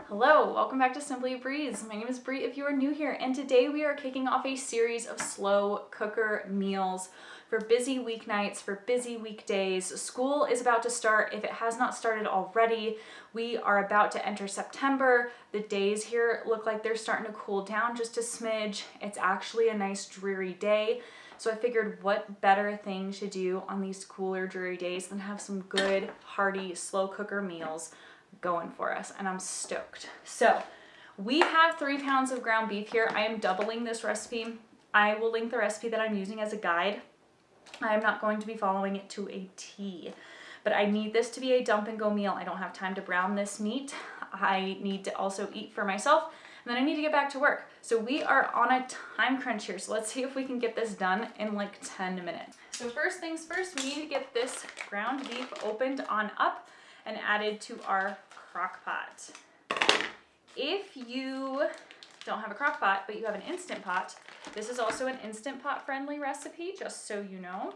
Hello, welcome back to Simply Breeze. My name is Bree if you are new here, and today we are kicking off a series of slow cooker meals for busy weeknights, for busy weekdays. School is about to start. If it has not started already, we are about to enter September. The days here look like they're starting to cool down just a smidge. It's actually a nice dreary day. So I figured what better thing to do on these cooler dreary days than have some good hearty slow cooker meals going for us, and I'm stoked. So we have 3 pounds of ground beef here. I am doubling this recipe. I will link the recipe that I'm using as a guide. I am not going to be following it to a T, but I need this to be a dump and go meal. I don't have time to brown this meat. I need to also eat for myself, and then I need to get back to work. So we are on a time crunch here. So let's see if we can get this done in like 10 minutes. So first things first, we need to get this ground beef opened on up and added to our crock pot. If you don't have a crock pot, but you have an Instant Pot, this is also an Instant Pot friendly recipe, just so you know.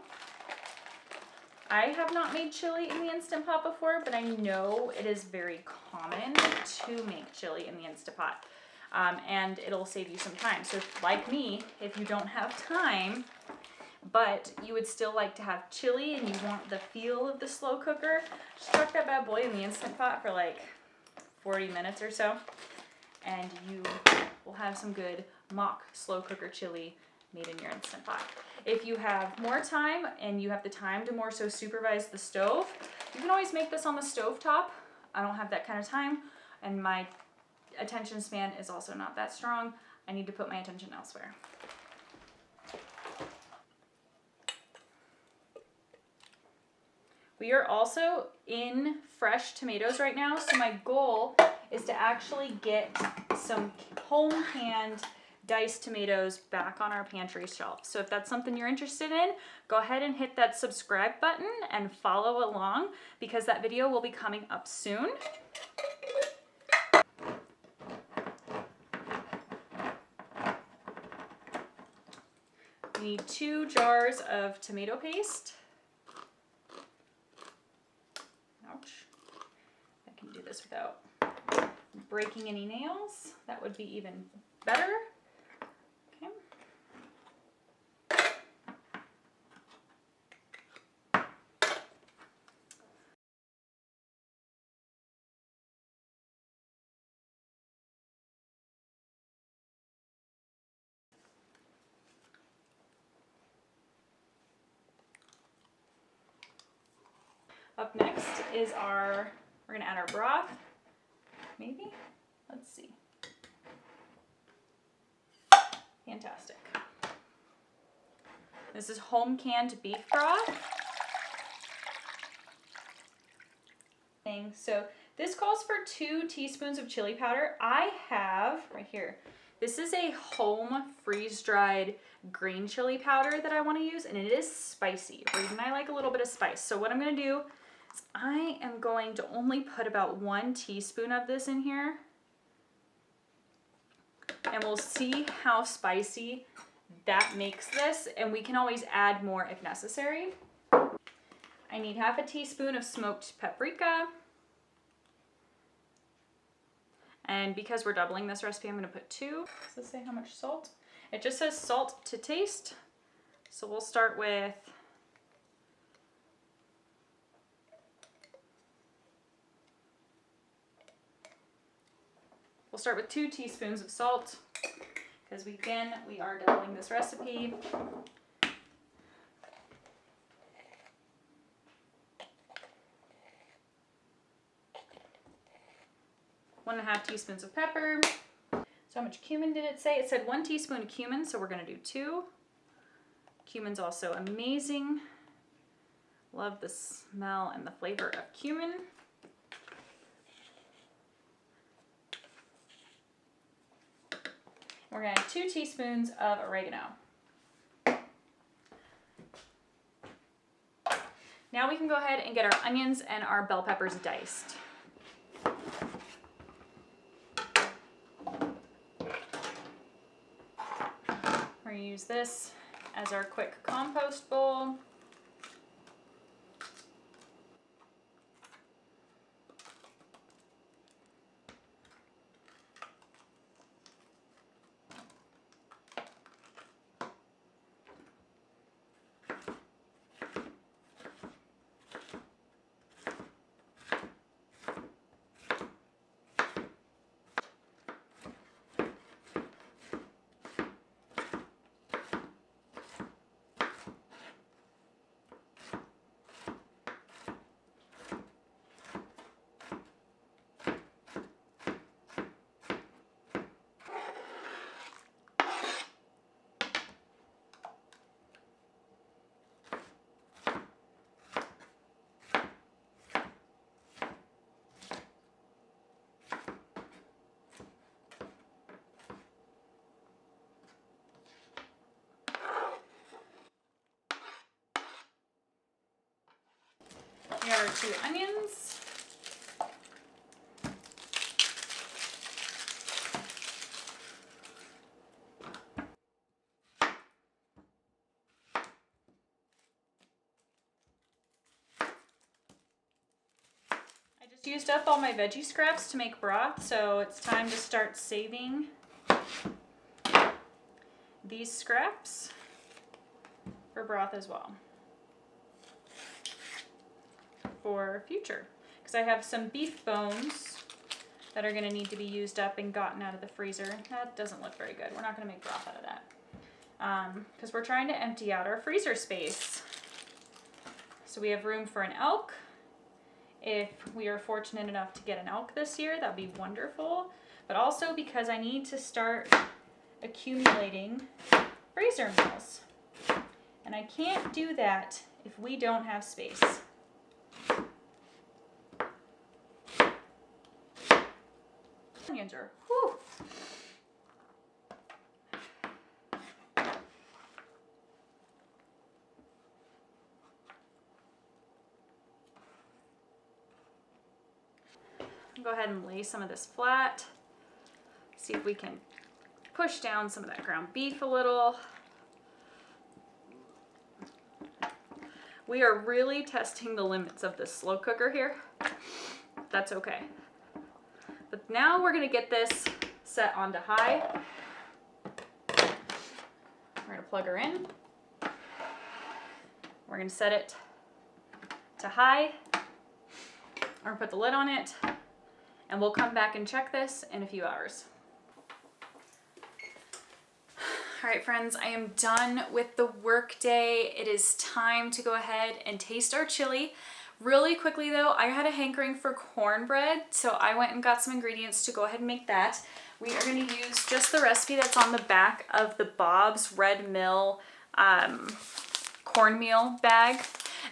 I have not made chili in the Instant Pot before, but I know it is very common to make chili in the Instant Pot. And it'll save you some time. So like me, if you don't have time, but you would still like to have chili and you want the feel of the slow cooker, just chuck that bad boy in the Instant Pot for like 40 minutes or so, and you will have some good mock slow cooker chili made in your Instant Pot. If you have more time and you have the time to more so supervise the stove, you can always make this on the stove top. I don't have that kind of time, and my attention span is also not that strong. I need to put my attention elsewhere. We are also in fresh tomatoes right now, so my goal is to actually get some home canned diced tomatoes back on our pantry shelf. So if that's something you're interested in, go ahead and hit that subscribe button and follow along, because that video will be coming up soon. We need 2 jars of tomato paste. I can do this without breaking any nails. That would be even better. Okay. Up next is we're gonna add our broth, maybe? Let's see. Fantastic. This is home canned beef broth. So this calls for 2 teaspoons of chili powder. I have, right here, this is a home freeze-dried green chili powder that I wanna use, and it is spicy. Reed and I like a little bit of spice. So what I'm gonna do, I am going to only put about 1 teaspoon of this in here, and we'll see how spicy that makes this, and we can always add more if necessary. I need half a teaspoon of smoked paprika, and because we're doubling this recipe, I'm going to put 2. Does this say how much salt? It just says salt to taste, so we'll start with We'll start with 2 teaspoons of salt, because we are doubling this recipe. One and a half teaspoons of pepper. So how much cumin did it say? It said 1 teaspoon of cumin, so we're gonna do 2. Cumin's also amazing. Love the smell and the flavor of cumin. We're gonna add 2 teaspoons of oregano. Now we can go ahead and get our onions and our bell peppers diced. We're gonna use this as our quick compost bowl. 2 onions. Used up all my veggie scraps to make broth, so it's time to start saving these scraps for broth as well for future, because I have some beef bones that are going to need to be used up and gotten out of the freezer. That doesn't look very good. We're not going to make broth out of that because we're trying to empty out our freezer space. So we have room for an elk. If we are fortunate enough to get an elk this year, that'd be wonderful. But also because I need to start accumulating freezer meals. And I can't do that if we don't have space. Onions are, whew. Go ahead and lay some of this flat. See if we can push down some of that ground beef a little. We are really testing the limits of this slow cooker here. That's okay. But now we're gonna get this set onto high. We're gonna plug her in. We're gonna set it to high. We're gonna put the lid on it. And we'll come back and check this in a few hours. All right, friends, I am done with the work day. It is time to go ahead and taste our chili. Really quickly though, I had a hankering for cornbread, so I went and got some ingredients to go ahead and make that. We are gonna use just the recipe that's on the back of the Bob's Red Mill cornmeal bag.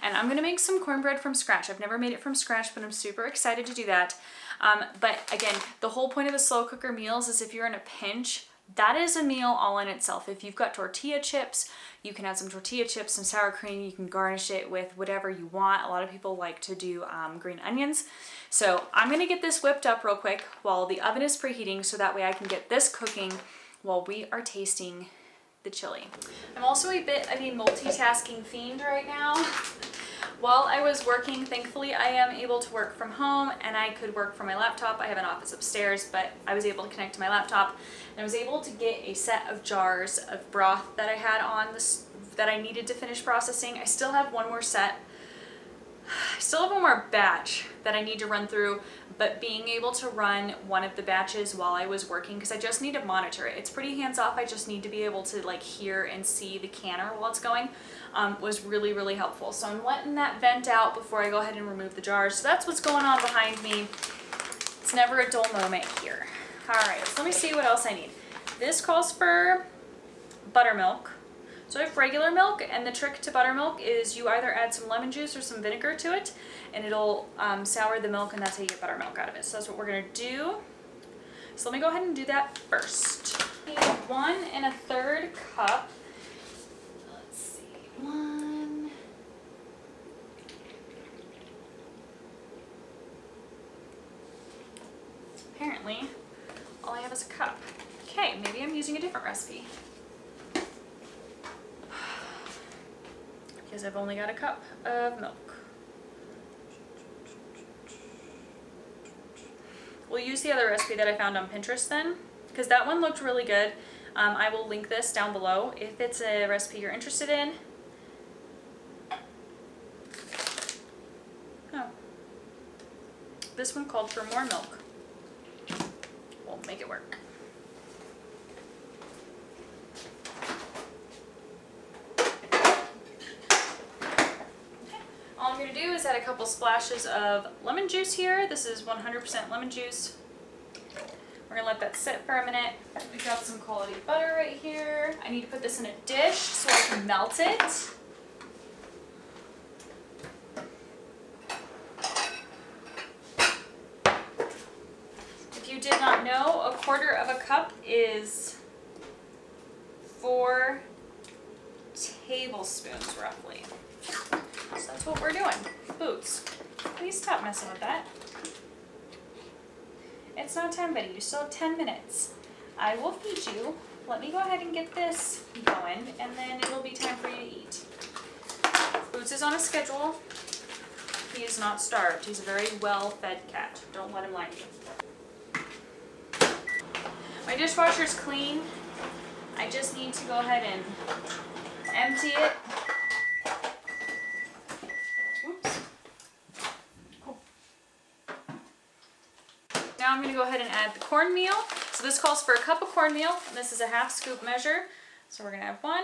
And I'm gonna make some cornbread from scratch. I've never made it from scratch, but I'm super excited to do that. But again, the whole point of the slow cooker meals is if you're in a pinch, that is a meal all in itself. If you've got tortilla chips, you can add some tortilla chips, some sour cream, you can garnish it with whatever you want. A lot of people like to do green onions. So I'm gonna get this whipped up real quick while the oven is preheating so that way I can get this cooking while we are tasting the chili. I'm also a bit of a multitasking fiend right now. While I was working, thankfully I am able to work from home and I could work from my laptop. I have an office upstairs, but I was able to connect to my laptop and I was able to get a set of jars of broth that I had on this that I needed to finish processing. I still have one more set. I still have one more batch that I need to run through, but being able to run one of the batches while I was working, because I just need to monitor it. It's pretty hands-off. I just need to be able to like hear and see the canner while it's going, was really, really helpful. So I'm letting that vent out before I go ahead and remove the jars. So that's what's going on behind me. It's never a dull moment here. All right, so let me see what else I need. This calls for buttermilk. So I have regular milk, and the trick to buttermilk is you either add some lemon juice or some vinegar to it, and it'll sour the milk, and that's how you get buttermilk out of it. So that's what we're gonna do. So let me go ahead and do that first. I need 1 1/3 cup. Let's see, 1. Apparently, all I have is a cup. Okay, maybe I'm using a different recipe. Because I've only got a cup of milk. We'll use the other recipe that I found on Pinterest then, because that one looked really good. I will link this down below if it's a recipe you're interested in. Oh. This one called for more milk. We'll make it work. All I'm going to do is add a couple splashes of lemon juice here. This is 100% lemon juice. We're going to let that sit for a minute. We've got some quality butter right here. I need to put this in a dish so I can melt it. If you did not know, a 1/4 of a cup is 4 tablespoons roughly. So that's what we're doing. Boots. Please stop messing with that. It's not time, buddy. You still have 10 minutes. I will feed you. Let me go ahead and get this going, and then it'll be time for you to eat. Boots is on a schedule. He is not starved. He's a very well-fed cat. Don't let him lie to you. My dishwasher's clean. I just need to go ahead and empty it. Oops. Cool. Now I'm going to go ahead and add the cornmeal. So this calls for a cup of cornmeal. And this is a half scoop measure. So we're going to have 1,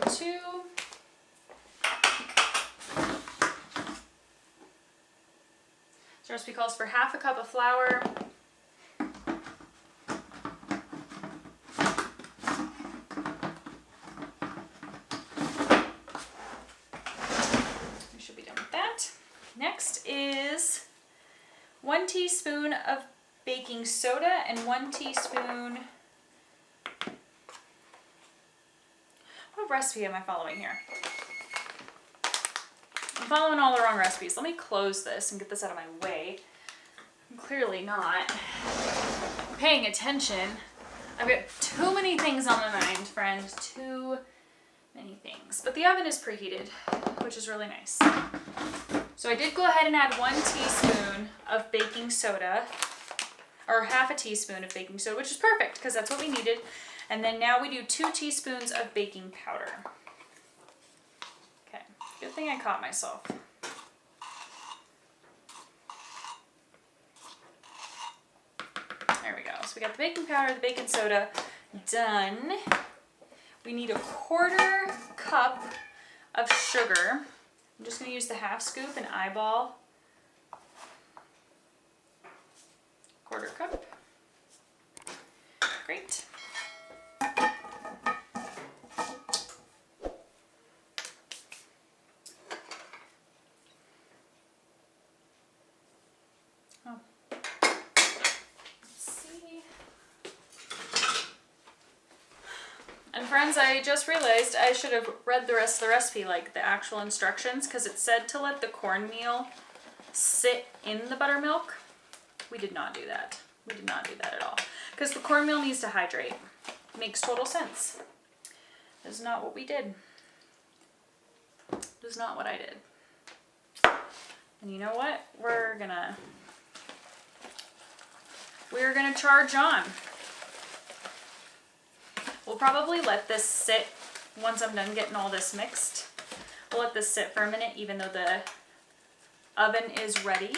2, the recipe calls for half a cup of flour, we should be done with that. Next is 1 teaspoon of baking soda and 1 teaspoon. What recipe am I following here? I'm following all the wrong recipes. Let me close this and get this out of my way. I'm clearly not paying attention. I've got too many things on my mind, friends. Too many things. But the oven is preheated, which is really nice. So I did go ahead and add 1 teaspoon of baking soda, or half a teaspoon of baking soda, which is perfect because that's what we needed. And then now we do 2 teaspoons of baking powder. Okay, good thing I caught myself. There we go. So we got the baking powder, the baking soda done. We need a 1/4 cup of sugar. I'm just going to use the half scoop and eyeball. 1/4 cup. Great. Oh. Let's see. And friends, I just realized I should have read the rest of the recipe, like the actual instructions, because it said to let the cornmeal sit in the buttermilk. We did not do that. We did not do that at all. Because the cornmeal needs to hydrate. Makes total sense. This is not what we did. This is not what I did. And you know what? We're gonna charge on. We'll probably let this sit once I'm done getting all this mixed. We'll let this sit for a minute even though the oven is ready.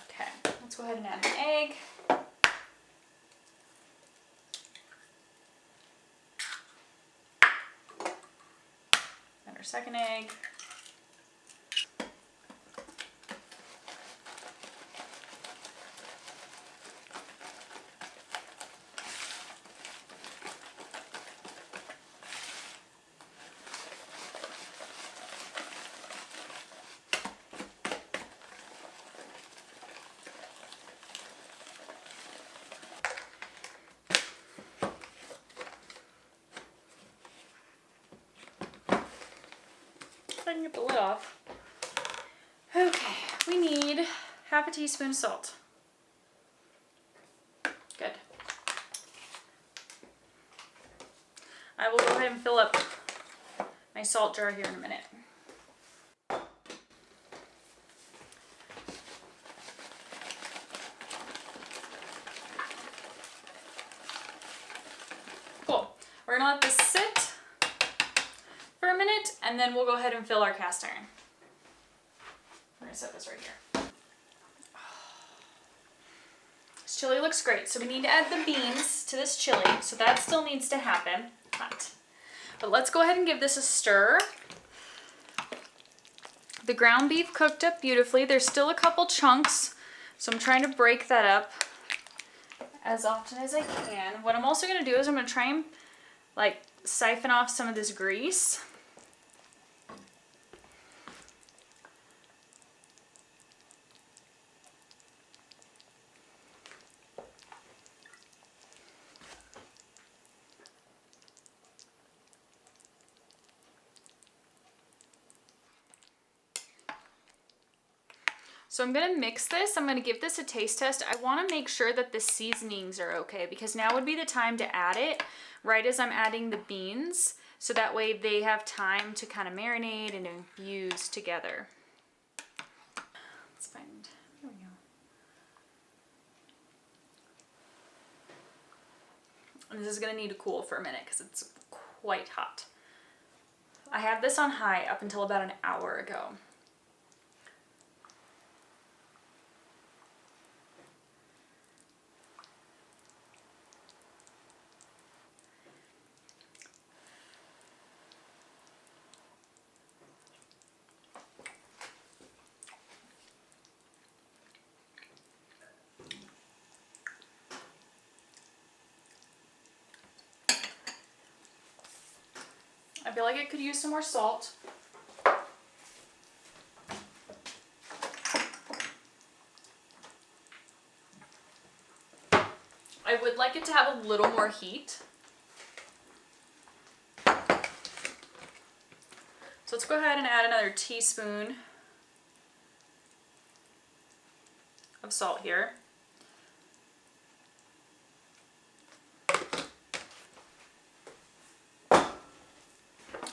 Okay, let's go ahead and add an egg. Add our second egg. I can get the lid off. Okay, we need half a teaspoon of salt. Good. I will go ahead and fill up my salt jar here in a minute. Cool. We're gonna let this sit for a minute, and then we'll go ahead and fill our cast iron. We're gonna set this right here. This chili looks great, so we need to add the beans to this chili, so that still needs to happen. But let's go ahead and give this a stir. The ground beef cooked up beautifully. There's still a couple chunks, so I'm trying to break that up as often as I can. What I'm also gonna do is I'm gonna try and like siphon off some of this grease. So I'm gonna mix this. I'm gonna give this a taste test. I wanna make sure that the seasonings are okay because now would be the time to add it right as I'm adding the beans. So that way they have time to kind of marinate and infuse together. Let's find, there we go. And this is gonna need to cool for a minute because it's quite hot. I had this on high up until about an hour ago. I feel like it could use some more salt. I would like it to have a little more heat. So let's go ahead and add another teaspoon of salt here.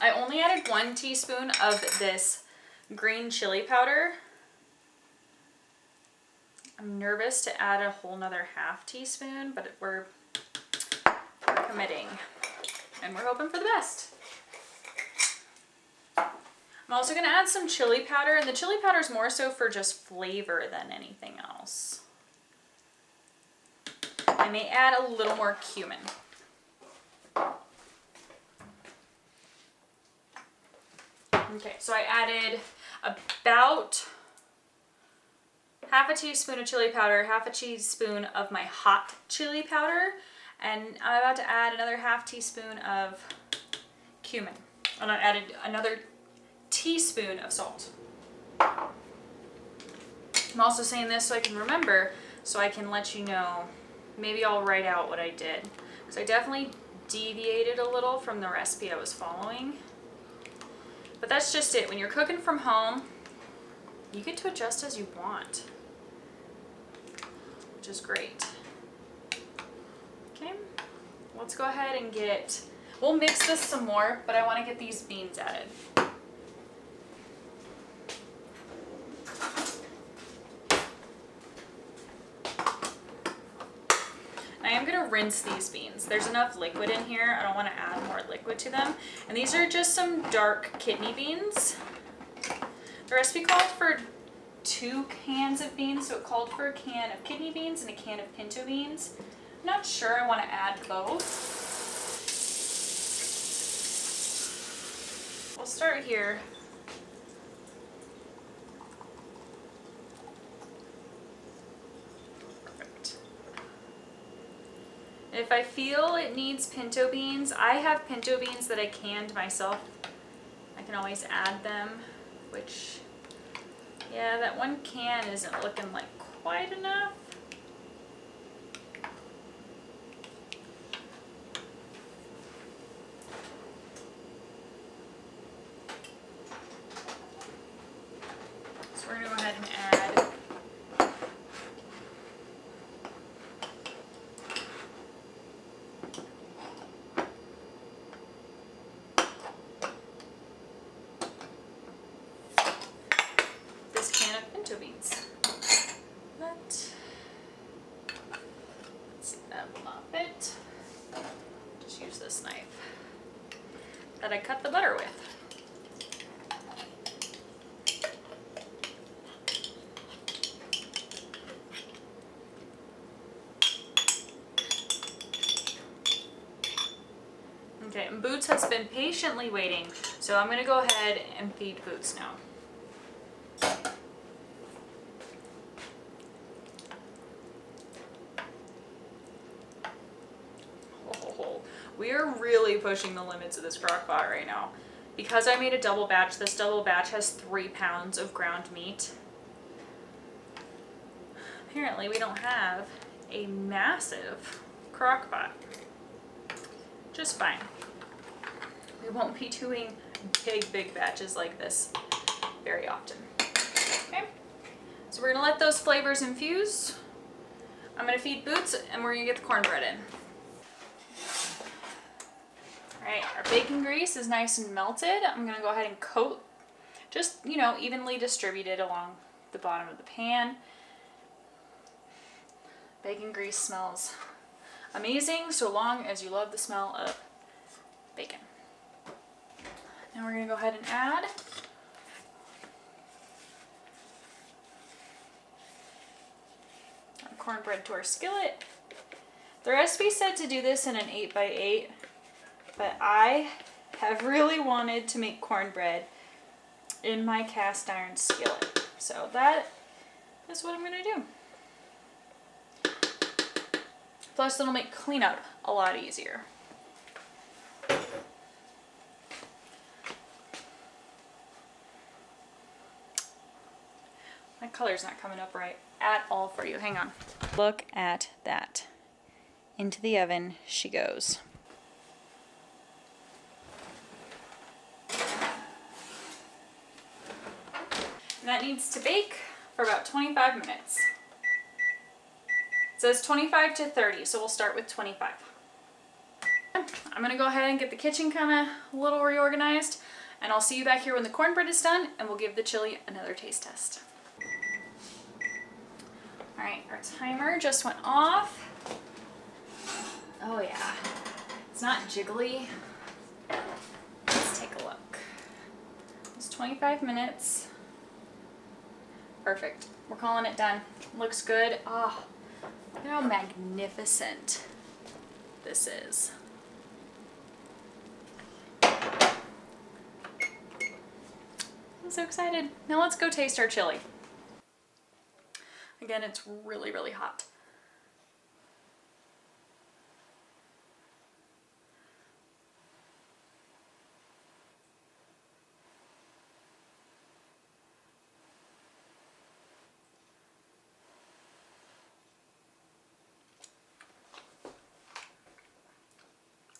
I only added 1 teaspoon of this green chili powder. I'm nervous to add a whole nother ½ teaspoon, but we're committing and we're hoping for the best. I'm also gonna add some chili powder, and the chili powder is more so for just flavor than anything else. I may add a little more cumin. Okay, so I added about ½ teaspoon of chili powder, ½ teaspoon of my hot chili powder, and I'm about to add another ½ teaspoon of cumin. And I added another teaspoon of salt. I'm also saying this so I can remember, so I can let you know. Maybe I'll write out what I did, because I definitely deviated a little from the recipe I was following. But that's just it. When you're cooking from home, you get to adjust as you want, which is great. Okay, let's go ahead and we'll mix this some more, but I want to get these beans added. I am going to rinse these beans. There's enough liquid in here. I don't want to add more liquid to them. And these are just some dark kidney beans. The recipe called for 2 cans of beans, so it called for a can of kidney beans and a can of pinto beans. I'm not sure I want to add both. We'll start here. If I feel it needs pinto beans, I have pinto beans that I canned myself. I can always add them, which, yeah, that 1 can isn't looking like quite enough. So we're gonna go ahead and add beans. Let's mop it. Just use this knife that I cut the butter with. Okay, and Boots has been patiently waiting, so I'm gonna go ahead and feed Boots now. We are really pushing the limits of this crock pot right now. Because I made a double batch, this double batch has 3 pounds of ground meat. Apparently we don't have a massive crock pot. Just fine. We won't be doing big batches like this very often. Okay, So we're gonna let those flavors infuse. I'm gonna feed Boots and we're gonna get the cornbread in. All right, our bacon grease is nice and melted. I'm gonna go ahead and coat, just, you know, evenly distributed along the bottom of the pan. Bacon grease smells amazing so long as you love the smell of bacon. Now we're gonna go ahead and add our cornbread to our skillet. The recipe said to do this in an 8x8, but I have really wanted to make cornbread in my cast iron skillet. So that is what I'm gonna do. Plus it'll make cleanup a lot easier. My color's not coming up right at all for you. Hang on. Look at that. Into the oven she goes. And that needs to bake for about 25 minutes. It says 25 to 30, so we'll start with 25. I'm gonna go ahead and get the kitchen kind of a little reorganized, and I'll see you back here when the cornbread is done, and we'll give the chili another taste test. All right, our timer just went off. Oh yeah, it's not jiggly. Let's take a look. It's 25 minutes. Perfect. We're calling it done. Looks good. Oh, look at how magnificent this is. I'm so excited. Now let's go taste our chili. Again, it's really, really hot.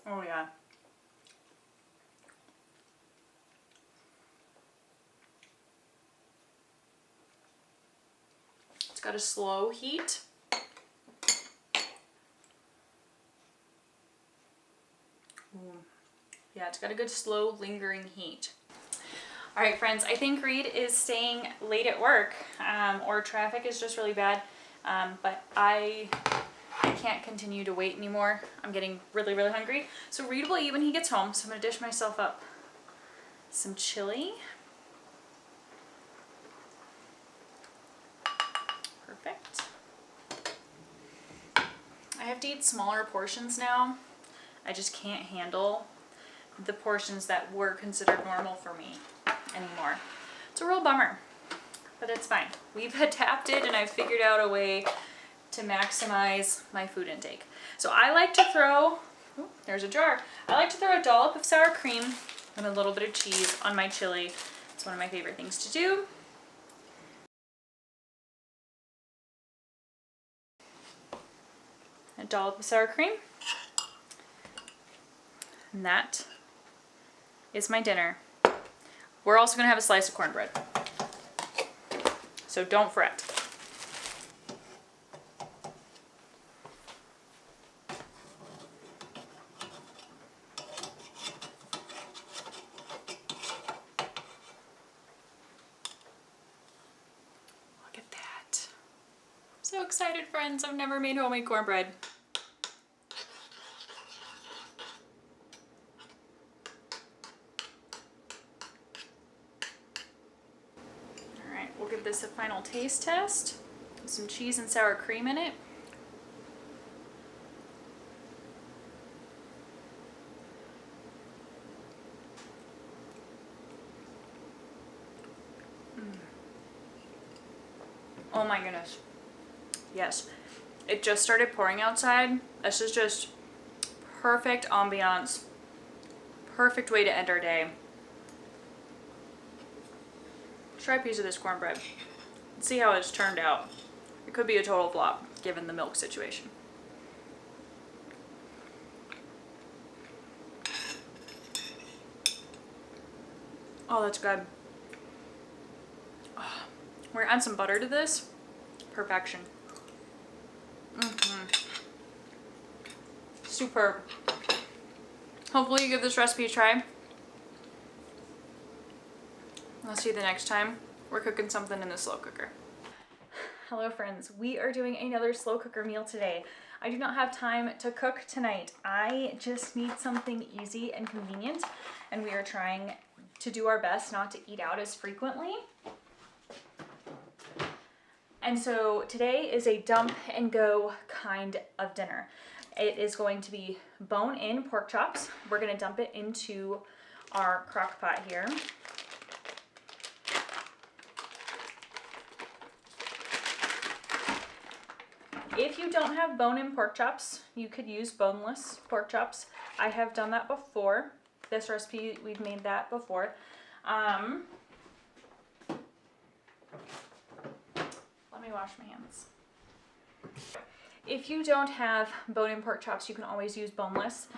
Oh yeah. It's got a slow heat. Ooh. Yeah, it's got a good slow lingering heat. All right, friends, I think Reed is staying late at work, or traffic is just really bad, but I can't continue to wait anymore. I'm getting really, really hungry. So Reed will eat when he gets home, so I'm gonna dish myself up some chili. Perfect. I have to eat smaller portions now. I just can't handle the portions that were considered normal for me anymore. It's a real bummer, but it's fine. We've adapted and I've figured out a way to maximize my food intake. So I like to throw, oh, there's a jar. I like to throw a dollop of sour cream and a little bit of cheese on my chili. It's one of my favorite things to do. A dollop of sour cream. And that is my dinner. We're also gonna have a slice of cornbread. So don't fret. Look at that. So excited, friends. I've never made homemade cornbread. We'll give this a final taste test with some cheese and sour cream in it. Oh my goodness. Yes. It just started pouring outside. This is just perfect ambiance. Perfect way to end our day. Try a piece of this cornbread and see how it's turned out. It could be a total flop given the milk situation. Oh, that's good. Oh, We're gonna add some butter to this. Perfection. Superb. Hopefully you give this recipe a try. I'll see you the next time we're cooking something in the slow cooker. Hello friends, we are doing another slow cooker meal today. I do not have time to cook tonight. I just need something easy and convenient, and we are trying to do our best not to eat out as frequently. And so today is a dump and go kind of dinner. It is going to be bone-in pork chops. We're gonna dump it into our crock pot here. If you don't have bone-in pork chops, you could use boneless pork chops. I have done that before. This recipe, we've made that before. Let me wash my hands. If you don't have bone-in pork chops, you can always use boneless.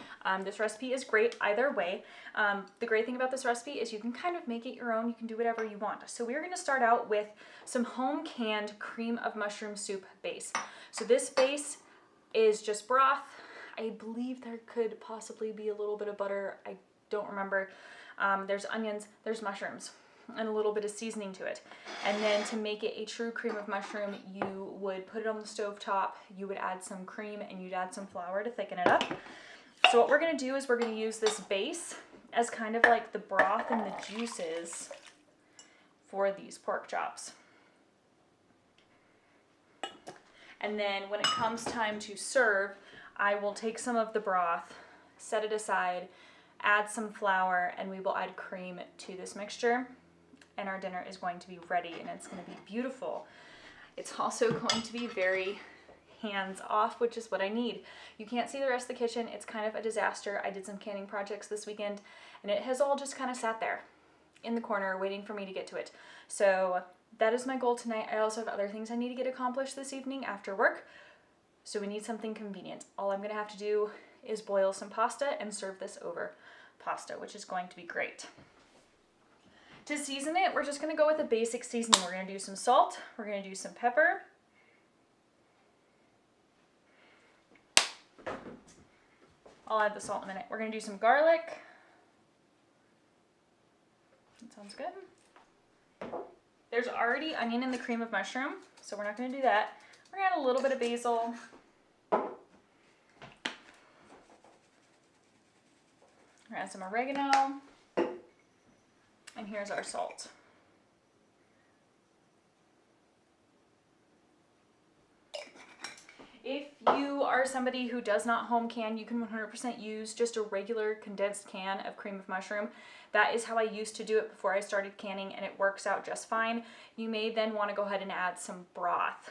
This recipe is great either way. The great thing about this recipe is you can kind of make it your own. You can do whatever you want. So we're going to start out with some home canned cream of mushroom soup base. So this base is just broth. I believe there could possibly be a little bit of butter. I don't remember. There's onions, there's mushrooms, and a little bit of seasoning to it. And then to make it a true cream of mushroom, you would put it on the stove top, you would add some cream, and you'd add some flour to thicken it up. So what we're gonna do is we're gonna use this base as kind of like the broth and the juices for these pork chops. And then when it comes time to serve, I will take some of the broth, set it aside, add some flour, and we will add cream to this mixture. And our dinner is going to be ready, and it's going to be beautiful. It's also going to be very hands-off, which is what I need. You can't see the rest of the kitchen. It's kind of a disaster. I did some canning projects this weekend, and it has all just kind of sat there in the corner waiting for me to get to it. So that is my goal tonight. I also have other things I need to get accomplished this evening after work, so we need something convenient. All I'm going to have to do is boil some pasta and serve this over pasta, which is going to be great. To season it, we're just going to go with a basic seasoning. We're going to do some salt, we're going to do some pepper, I'll add the salt in a minute. We're going to do some garlic. That sounds good. There's already onion in the cream of mushroom, so we're not going to do that. We're going to add a little bit of basil. We're going to add some oregano. And here's our salt. If you are somebody who does not home can, you can 100% use just a regular condensed can of cream of mushroom. That is how I used to do it before I started canning, and it works out just fine. You may then want to go ahead and add some broth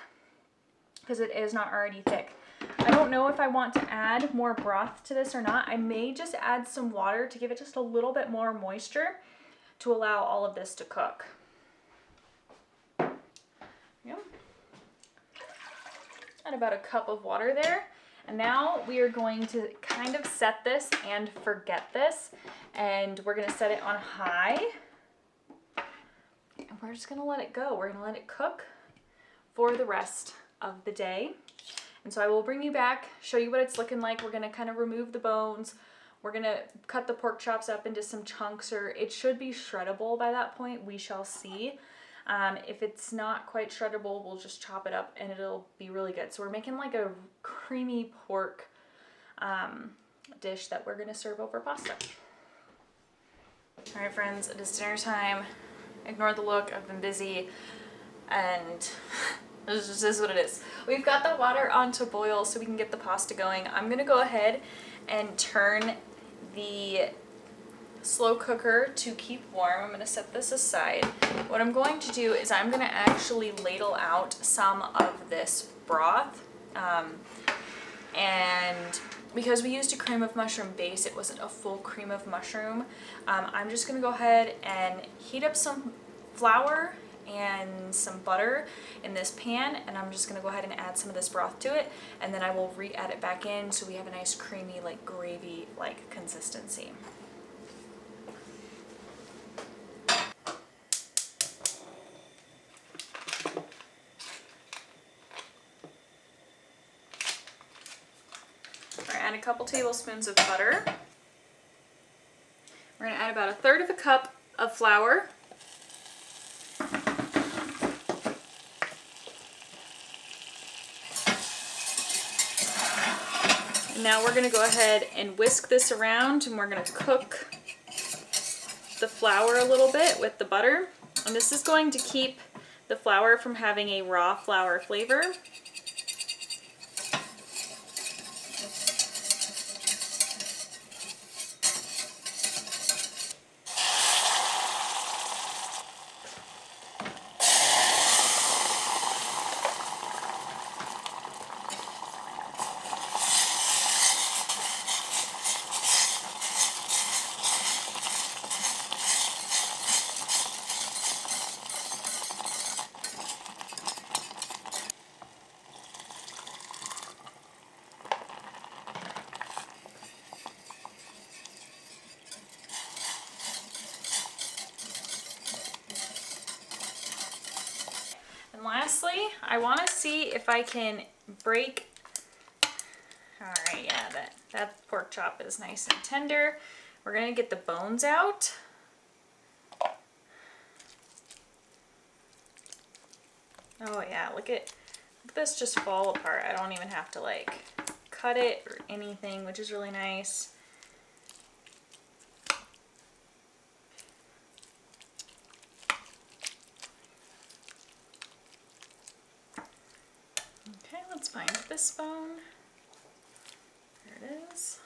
because it is not already thick. I don't know if I want to add more broth to this or not. I may just add some water to give it just a little bit more moisture to allow all of this to cook. Yep. Add about a cup of water there. And now we are going to kind of set this and forget this. And we're going to set it on high. And we're just going to let it go. We're going to let it cook for the rest of the day. And so I will bring you back, show you what it's looking like. We're going to kind of remove the bones. We're going to cut the pork chops up into some chunks, or it should be shreddable by that point. We shall see. If it's not quite shreddable, we'll just chop it up and it'll be really good. So we're making like a creamy pork dish that we're going to serve over pasta. All right, friends, it is dinner time. Ignore the look. I've been busy, and this is what it is. We've got the water on to boil so we can get the pasta going. I'm going to go ahead and turn the slow cooker to keep warm. I'm going to set this aside. What I'm going to do is I'm going to actually ladle out some of this broth. And because we used a cream of mushroom base, it wasn't a full cream of mushroom. I'm just going to go ahead and heat up some flour and some butter in this pan, and I'm just going to go ahead and add some of this broth to it, and then I will re-add it back in so we have a nice creamy, like gravy-like consistency. a couple tablespoons of butter. We're going to add about 1/3 cup of flour. And now we're going to go ahead and whisk this around, and we're going to cook the flour a little bit with the butter. And this is going to keep the flour from having a raw flour flavor. And lastly, I want to see if I can break. All right, yeah, that pork chop is nice and tender. We're going to get the bones out. Oh yeah, look at this just fall apart. I don't even have to like cut it or anything, which is really nice. Okay, let's find this bone. There it is.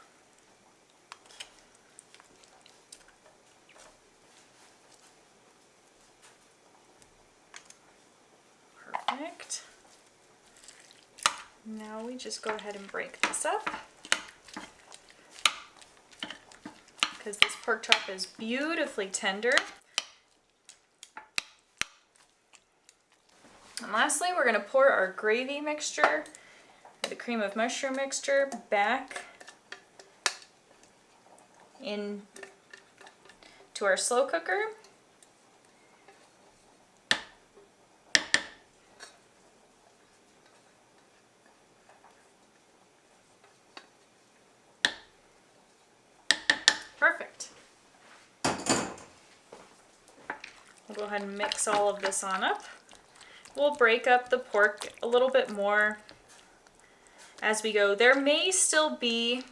Perfect. Now we just go ahead and break this up, because this pork chop is beautifully tender. And lastly, we're going to pour our gravy mixture, the cream of mushroom mixture, back in to our slow cooker. Perfect. We'll go ahead and mix all of this on up. We'll break up the pork a little bit more as we go. There may still be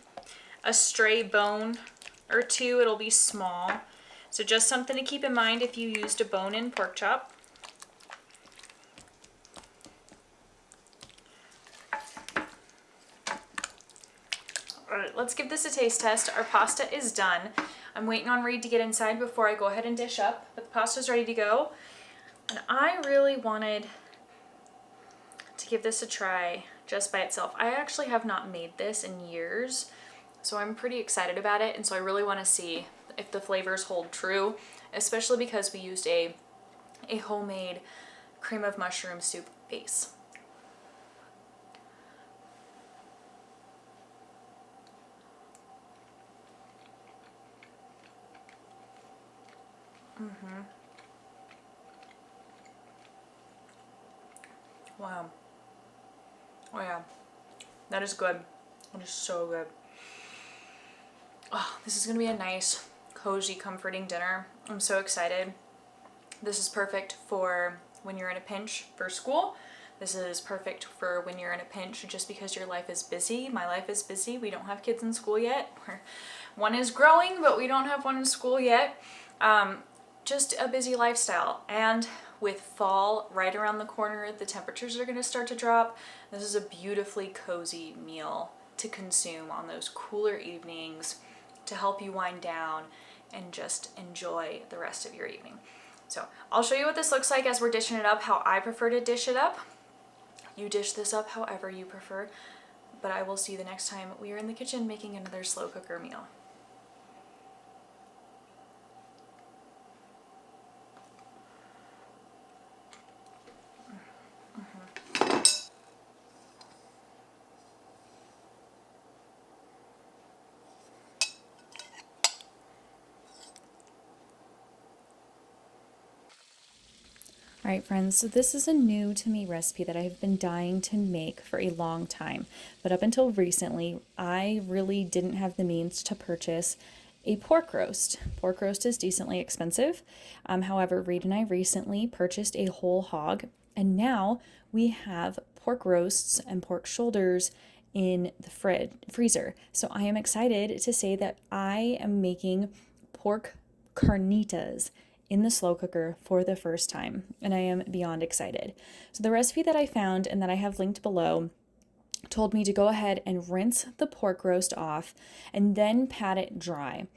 a stray bone or two. It'll be small. So just something to keep in mind if you used a bone-in pork chop. All right, let's give this a taste test. Our pasta is done. I'm waiting on Reed to get inside before I go ahead and dish up, but the pasta's ready to go. And I really wanted to give this a try just by itself. I actually have not made this in years, so I'm pretty excited about it. And so I really want to see if the flavors hold true, especially because we used a homemade cream of mushroom soup base. Wow. Oh yeah, that is good. That is so good. Oh, this is gonna be a nice, cozy, comforting dinner. I'm so excited. This is perfect for when you're in a pinch for school. This is perfect for when you're in a pinch just because your life is busy. My life is busy. We don't have kids in school yet. One is growing, but we don't have one in school yet. Just a busy lifestyle. And with fall right around the corner, the temperatures are going to start to drop. This is a beautifully cozy meal to consume on those cooler evenings to help you wind down and just enjoy the rest of your evening. So I'll show you what this looks like as we're dishing it up, how I prefer to dish it up. You dish this up however you prefer, but I will see you the next time we are in the kitchen making another slow cooker meal. All right, friends, so this is a new to me recipe that I've been dying to make for a long time. But up until recently, I really didn't have the means to purchase a pork roast. Pork roast is decently expensive. However, Reed and I recently purchased a whole hog, and now we have pork roasts and pork shoulders in the freezer. So I am excited to say that I am making pork carnitas in the slow cooker for the first time, and I am beyond excited. So the recipe that I found and that I have linked below told me to go ahead and rinse the pork roast off and then pat it dry.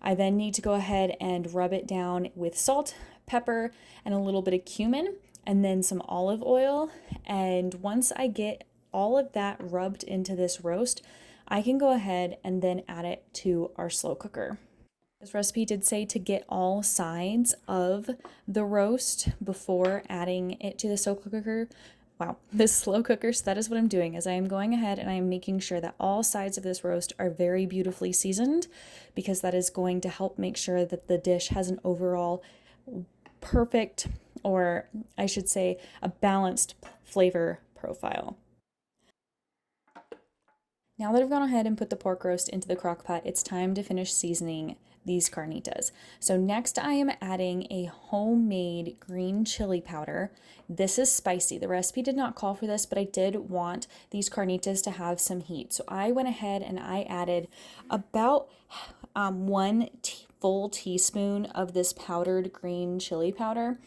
I then need to go ahead and rub it down with salt, pepper, and a little bit of cumin, and then some olive oil. And once I get all of that rubbed into this roast, I can go ahead and then add it to our slow cooker. This recipe did say to get all sides of the roast before adding it to the slow cooker. Wow, this slow cooker, so that is what I'm doing, is I am going ahead and I am making sure that all sides of this roast are very beautifully seasoned, because that is going to help make sure that the dish has an overall perfect, or I should say, a balanced flavor profile. Now that I've gone ahead and put the pork roast into the crock pot, it's time to finish seasoning these carnitas. So next I am adding a homemade green chili powder. This is spicy. The recipe did not call for this, but I did want these carnitas to have some heat. So I went ahead and I added about one full teaspoon of this powdered green chili powder,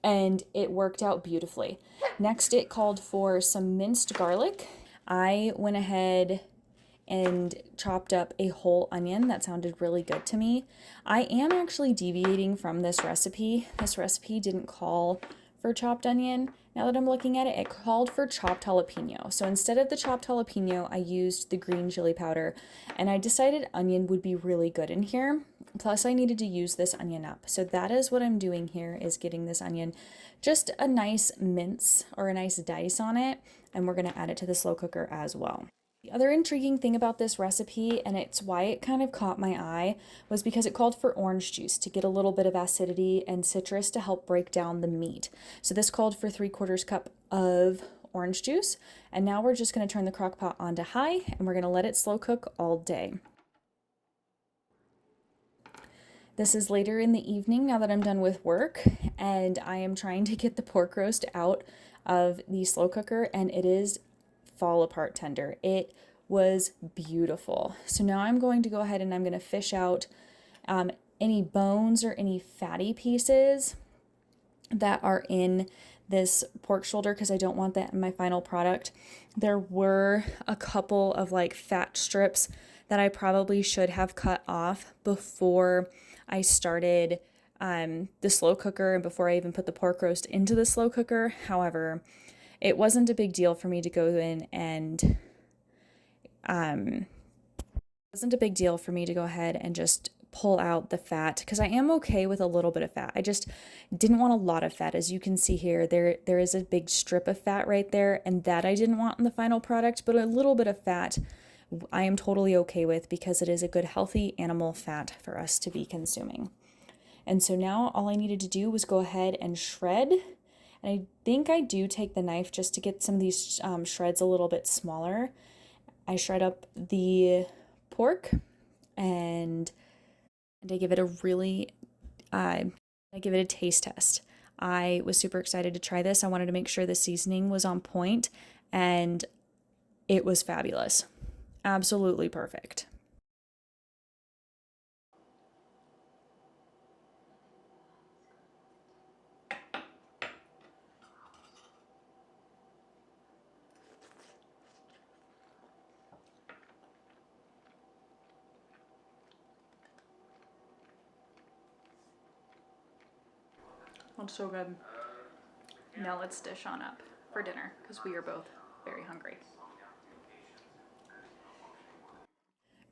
and it worked out beautifully. Next, it called for some minced garlic. I went ahead and chopped up a whole onion. That sounded really good to me. I am actually deviating from this recipe. This recipe didn't call for chopped onion. Now that I'm looking at it, it called for chopped jalapeno. So instead of the chopped jalapeno, I used the green chili powder, and I decided onion would be really good in here. Plus, I needed to use this onion up. So that is what I'm doing here, is getting this onion just a nice mince or a nice dice on it, and we're going to add it to the slow cooker as well. The other intriguing thing about this recipe, and it's why it kind of caught my eye, was because it called for orange juice to get a little bit of acidity and citrus to help break down the meat. So this called for 3/4 cup of orange juice, and now we're just going to turn the crock pot on to high, and we're going to let it slow cook all day. This is later in the evening now that I'm done with work, and I am trying to get the pork roast out of the slow cooker, and it is fall apart tender. It was beautiful. So now I'm going to go ahead and I'm going to fish out any bones or any fatty pieces that are in this pork shoulder, because I don't want that in my final product. There were a couple of like fat strips that I probably should have cut off before I started the slow cooker and before I even put the pork roast into the slow cooker. However, it wasn't a big deal for me to go in and just pull out the fat, because I am okay with a little bit of fat. I just didn't want a lot of fat. As you can see here, there is a big strip of fat right there, and that I didn't want in the final product, but a little bit of fat I am totally okay with, because it is a good healthy animal fat for us to be consuming. And so now all I needed to do was go ahead and shred. And I think I do take the knife just to get some of these shreds a little bit smaller. I shred up the pork, and I give it a taste test. I was super excited to try this. I wanted to make sure the seasoning was on point, and it was fabulous. Absolutely perfect. Looks so good. Now let's dish on up for dinner, because we are both very hungry.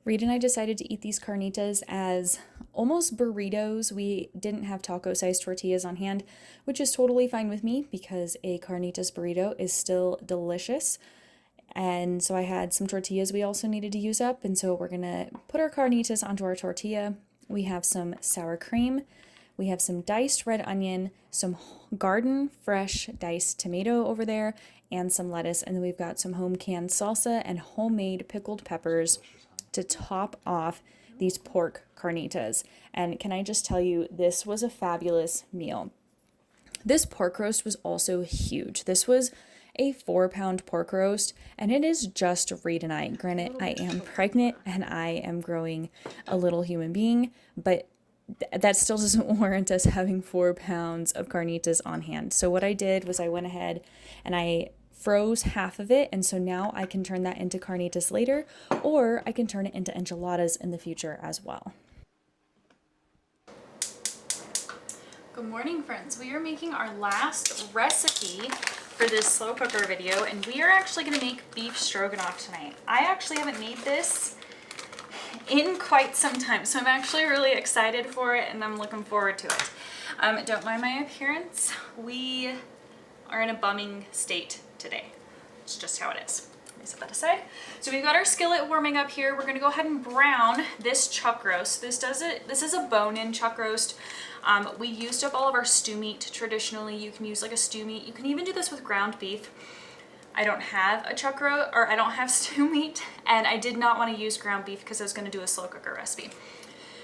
Reed and I decided to eat these carnitas as almost burritos. We didn't have taco-sized tortillas on hand, which is totally fine with me, because a carnitas burrito is still delicious. And so I had some tortillas we also needed to use up, and so we're gonna put our carnitas onto our tortilla. We have some sour cream, We have some diced red onion, some garden fresh diced tomato over there, and some lettuce. And then we've got some home canned salsa and homemade pickled peppers to top off these pork carnitas. And can I just tell you, this was a fabulous meal. This pork roast was also huge. This was a 4-pound pork roast, and it is just Reed and I. Granted, I am pregnant and I am growing a little human being, but that still doesn't warrant us having 4 pounds of carnitas on hand. So what I did was I went ahead and I froze half of it, and so now I can turn that into carnitas later, or I can turn it into enchiladas in the future as well. Good morning, friends. We are making our last recipe for this slow cooker video, and we are actually going to make beef stroganoff tonight. I actually haven't made this in quite some time, so I'm actually really excited for it and I'm looking forward to it. Don't mind my appearance. We are in a bumming state today. It's just how it is. Let me set that aside. So we've got our skillet warming up here. We're going to go ahead and brown this chuck roast. This is a bone-in chuck roast. We used up all of our stew meat. Traditionally, you can use like a stew meat. You can even do this with ground beef. I don't have a chuck roast, or I don't have stew meat, and I did not want to use ground beef because I was going to do a slow cooker recipe.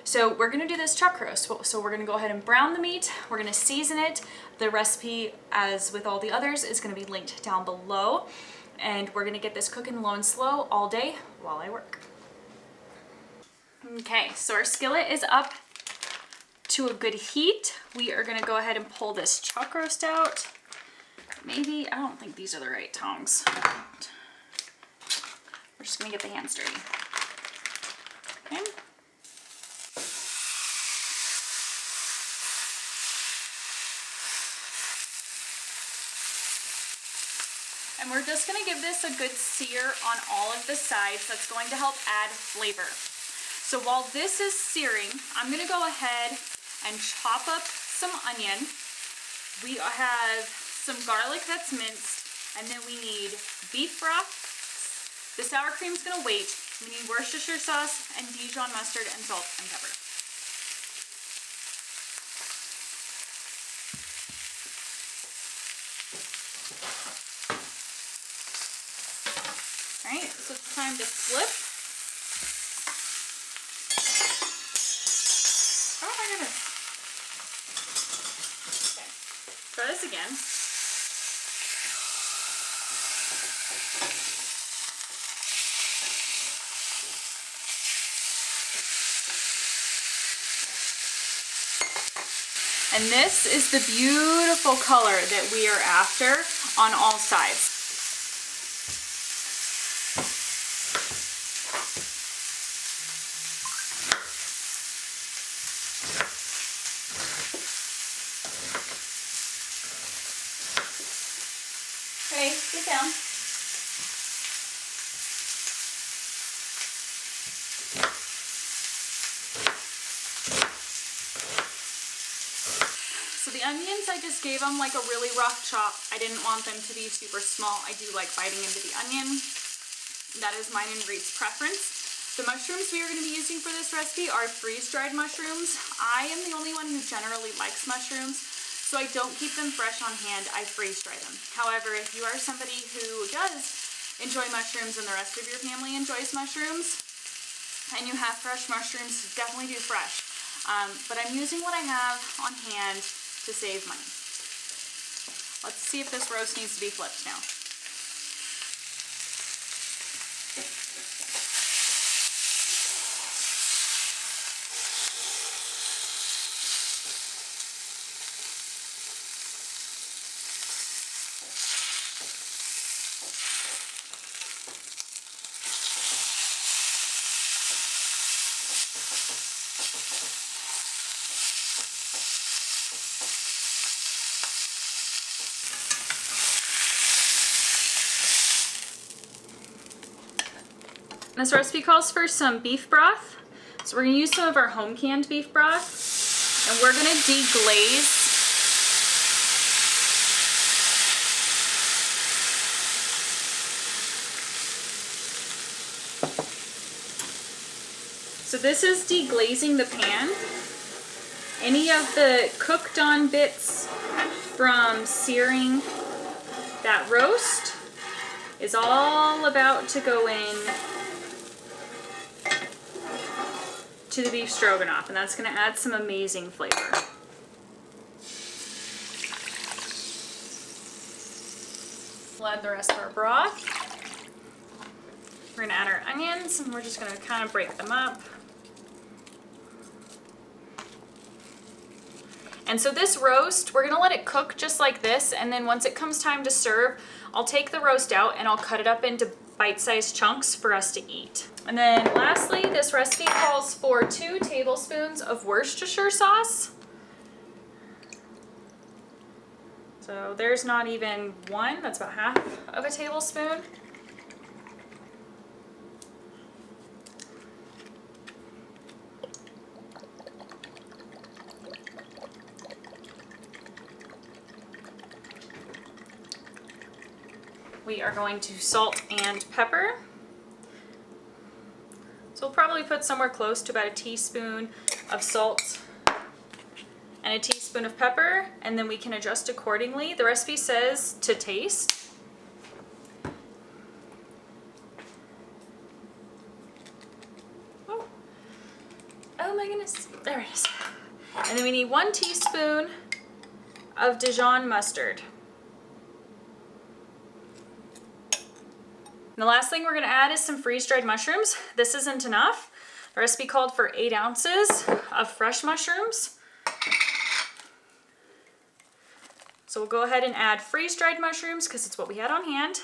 So we're going to do this chuck roast. So we're going to go ahead and brown the meat. We're going to season it. The recipe, as with all the others, is going to be linked down below. And we're going to get this cooking low and slow all day while I work. Okay, so our skillet is up to a good heat. We are going to go ahead and pull this chuck roast out. Maybe, I don't think these are the right tongs. We're just going to get the hands dirty. Okay. And we're just going to give this a good sear on all of the sides. That's going to help add flavor. So while this is searing, I'm going to go ahead and chop up some onion. We have some garlic that's minced, and then we need beef broth. The sour cream's going to wait. We need Worcestershire sauce and Dijon mustard and salt and pepper. Alright, so it's time to flip. Oh my goodness. Okay, try this again. And this is the beautiful color that we are after on all sides. Okay, sit down. So the onions, I just gave them like a really rough chop. I didn't want them to be super small. I do like biting into the onion. That is mine and Reed's preference. The mushrooms we are going to be using for this recipe are freeze-dried mushrooms. I am the only one who generally likes mushrooms, so I don't keep them fresh on hand. I freeze-dry them. However, if you are somebody who does enjoy mushrooms and the rest of your family enjoys mushrooms, and you have fresh mushrooms, definitely do fresh. But I'm using what I have on hand to save money. Let's see if this roast needs to be flipped now. This recipe calls for some beef broth. So we're going to use some of our home canned beef broth, and we're going to deglaze. So this is deglazing the pan. Any of the cooked on bits from searing that roast is all about to go in to the beef stroganoff, and that's going to add some amazing flavor. We'll add the rest of our broth. We're going to add our onions, and we're just going to kind of break them up. And so this roast, we're going to let it cook just like this, and then once it comes time to serve, I'll take the roast out and I'll cut it up into bite-sized chunks for us to eat. And then lastly, this recipe calls for 2 tablespoons of Worcestershire sauce. So there's not even one, that's about half of a tablespoon. We are going to salt and pepper. So we'll probably put somewhere close to about a teaspoon of salt and a teaspoon of pepper, and then we can adjust accordingly. The recipe says to taste. Oh my goodness, there it is. And then we need 1 teaspoon of Dijon mustard. And the last thing we're going to add is some freeze-dried mushrooms. This isn't enough. The recipe called for 8 ounces of fresh mushrooms. So we'll go ahead and add freeze-dried mushrooms because it's what we had on hand.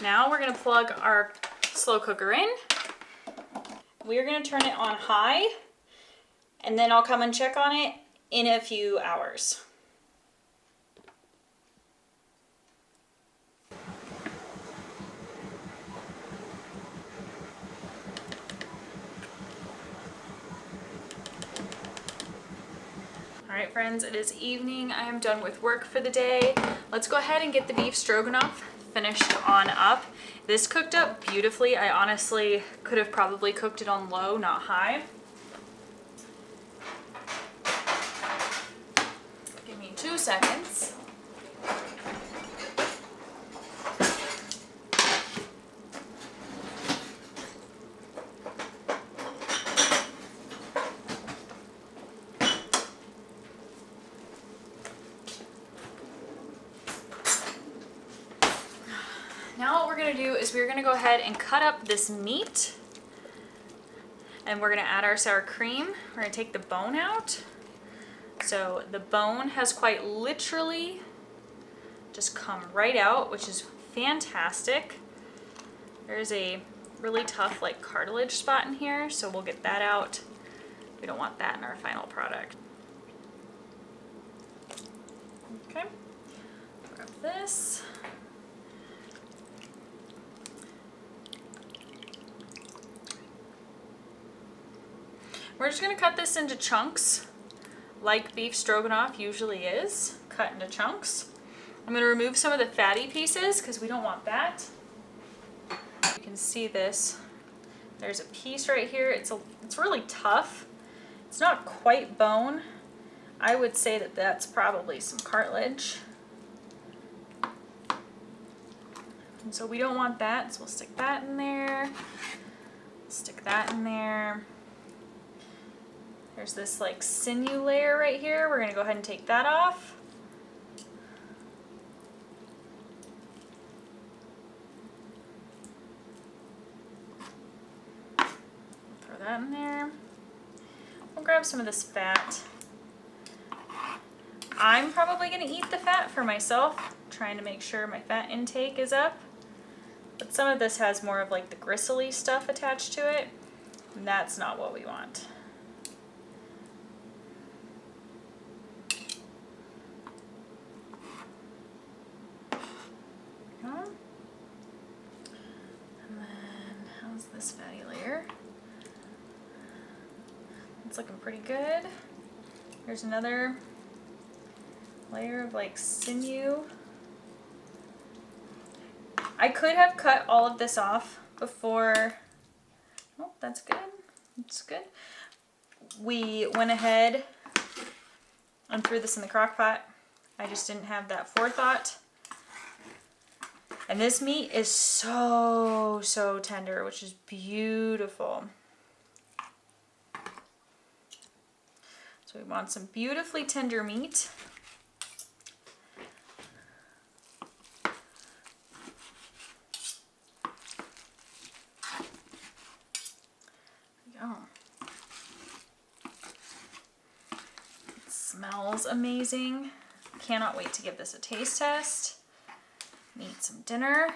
Now we're going to plug our slow cooker in. We are going to turn it on high, and then I'll come and check on it in a few hours. All right, friends, it is evening. I am done with work for the day. Let's go ahead and get the beef stroganoff finished on up. This cooked up beautifully. I honestly could have probably cooked it on low, not high. Give me 2 seconds. Now what we're going to do is we're going to go ahead and cut up this meat, and we're going to add our sour cream. We're going to take the bone out. So the bone has quite literally just come right out, which is fantastic. There's a really tough like cartilage spot in here, so we'll get that out. We don't want that in our final product. Okay, grab this. We're just going to cut this into chunks, like beef stroganoff usually is, cut into chunks. I'm going to remove some of the fatty pieces because we don't want that. You can see this. There's a piece right here. It's really tough. It's not quite bone. I would say that that's probably some cartilage. And so we don't want that, so we'll stick that in there. Stick that in there. There's this like sinew layer right here. We're going to go ahead and take that off. Throw that in there. We'll grab some of this fat. I'm probably going to eat the fat for myself, trying to make sure my fat intake is up. But some of this has more of like the gristly stuff attached to it, and that's not what we want. And then how's this fatty layer? It's looking pretty good. Here's another layer of like sinew. I could have cut all of this off before. Oh, that's good. That's good. We went ahead and threw this in the crock pot. I just didn't have that forethought. And this meat is so, so tender, which is beautiful. So we want some beautifully tender meat. There we go. It smells amazing. Cannot wait to give this a taste test. Need some dinner.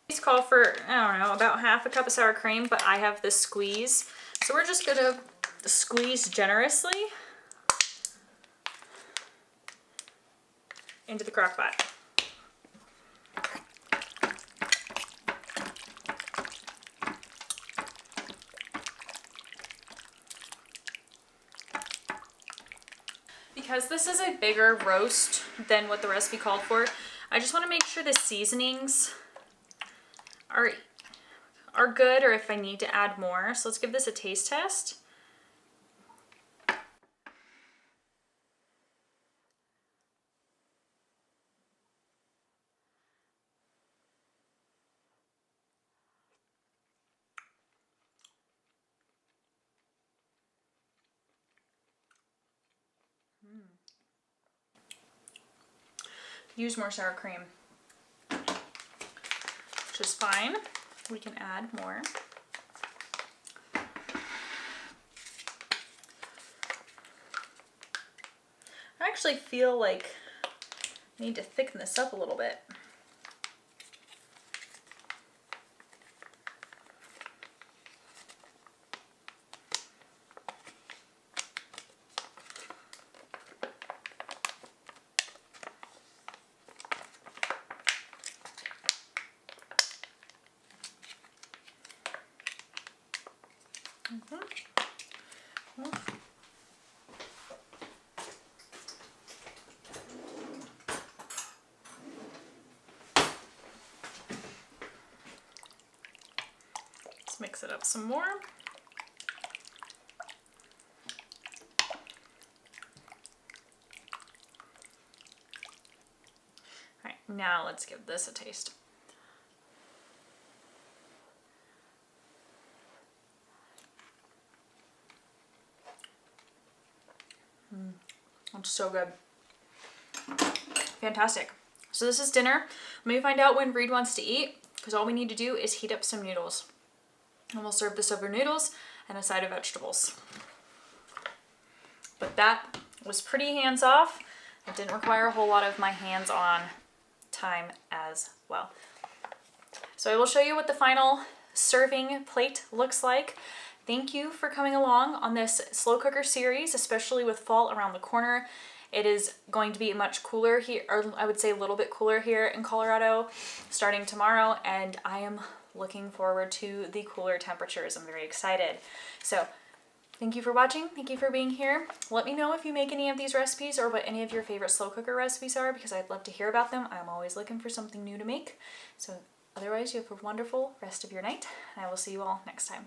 These call for, I don't know, about half a cup of sour cream, but I have the squeeze. So we're just gonna squeeze generously into the crock pot. Because this is a bigger roast than what the recipe called for, I just want to make sure the seasonings are good, or if I need to add more. So let's give this a taste test. Use more sour cream, which is fine. We can add more. I actually feel like I need to thicken this up a little bit. Let's mix it up some more. All right, now let's give this a taste. It's so good. Fantastic. So this is dinner. Let me find out when Reed wants to eat, because all we need to do is heat up some noodles. And we'll serve this over noodles and a side of vegetables. But that was pretty hands-off. It didn't require a whole lot of my hands-on time as well. So I will show you what the final serving plate looks like. Thank you for coming along on this slow cooker series, especially with fall around the corner. It is going to be much cooler here, or I would say a little bit cooler here in Colorado starting tomorrow, and I am looking forward to the cooler temperatures. I'm very excited. So thank you for watching. Thank you for being here. Let me know if you make any of these recipes or what any of your favorite slow cooker recipes are, because I'd love to hear about them. I'm always looking for something new to make. So otherwise, you have a wonderful rest of your night, and I will see you all next time.